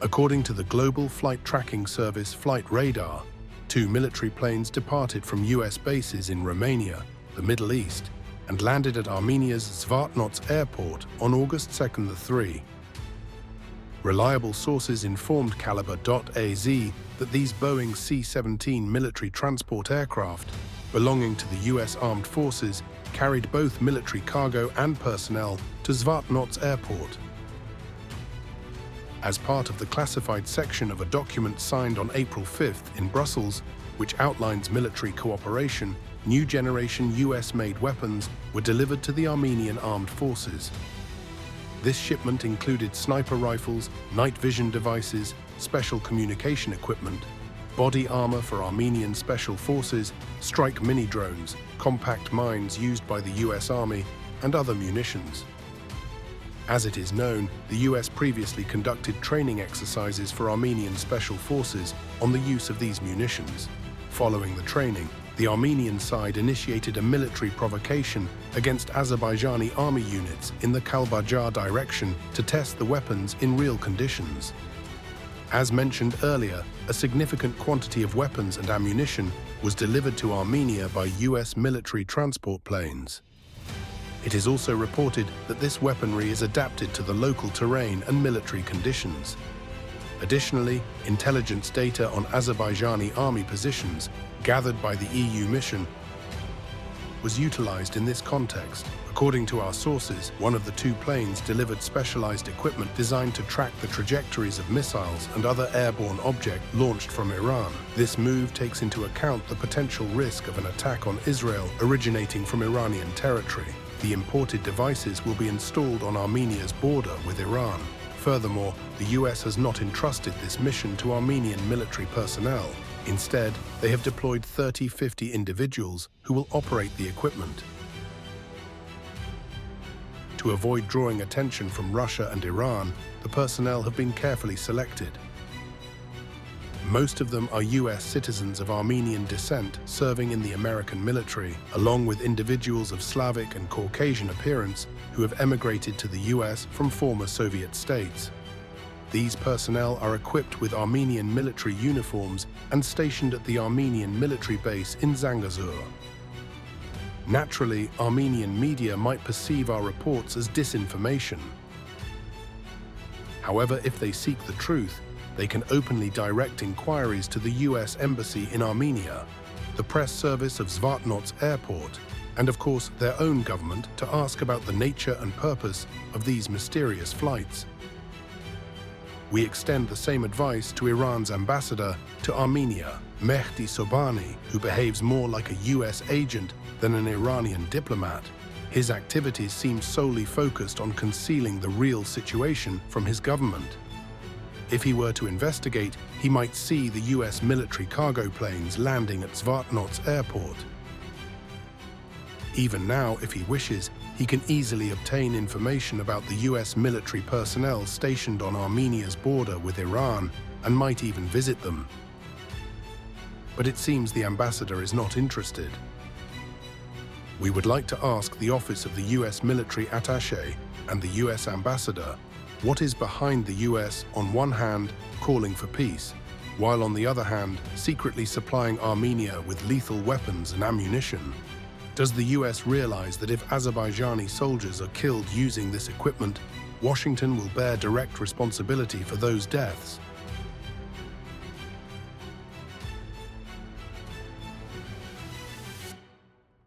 According to the global flight tracking service Flight Radar, 2 military planes departed from US bases in Romania, the Middle East, and landed at Armenia's Zvartnots airport on August 2nd, 3. Reliable sources informed caliber.az that these Boeing C-17 military transport aircraft, belonging to the US Armed Forces, carried both military cargo and personnel to Zvartnots airport. As part of the classified section of a document signed on April 5th in Brussels, which outlines military cooperation, new generation US-made weapons were delivered to the Armenian Armed Forces. This shipment included sniper rifles, night vision devices, special communication equipment, body armor for Armenian Special Forces, strike mini-drones, compact mines used by the US Army, and other munitions. As it is known, the US previously conducted training exercises for Armenian Special Forces on the use of these munitions. Following the training, the Armenian side initiated a military provocation against Azerbaijani army units in the Kalbajar direction to test the weapons in real conditions. As mentioned earlier, a significant quantity of weapons and ammunition was delivered to Armenia by US military transport planes. It is also reported that this weaponry is adapted to the local terrain and military conditions. Additionally, intelligence data on Azerbaijani army positions, gathered by the EU mission, was utilized in this context. According to our sources, one of the 2 planes delivered specialized equipment designed to track the trajectories of missiles and other airborne objects launched from Iran. This move takes into account the potential risk of an attack on Israel originating from Iranian territory. The imported devices will be installed on Armenia's border with Iran. Furthermore, the US has not entrusted this mission to Armenian military personnel. Instead, they have deployed 30-50 individuals who will operate the equipment. To avoid drawing attention from Russia and Iran, the personnel have been carefully selected. Most of them are US citizens of Armenian descent serving in the American military, along with individuals of Slavic and Caucasian appearance who have emigrated to the US from former Soviet states. These personnel are equipped with Armenian military uniforms and stationed at the Armenian military base in Zangazur. Naturally, Armenian media might perceive our reports as disinformation. However, if they seek the truth, they can openly direct inquiries to the US Embassy in Armenia, the press service of Zvartnots Airport, and of course their own government to ask about the nature and purpose of these mysterious flights. We extend the same advice to Iran's ambassador to Armenia, Mehdi Sobhani, who behaves more like a US agent than an Iranian diplomat. His activities seem solely focused on concealing the real situation from his government. If he were to investigate, he might see the US military cargo planes landing at Zvartnots airport. Even now, if he wishes, he can easily obtain information about the US military personnel stationed on Armenia's border with Iran and might even visit them. But it seems the ambassador is not interested. We would like to ask the Office of the US Military Attaché and the US Ambassador what is behind the US, on one hand, calling for peace, while on the other hand, secretly supplying Armenia with lethal weapons and ammunition. Does the US realize that if Azerbaijani soldiers are killed using this equipment, Washington will bear direct responsibility for those deaths?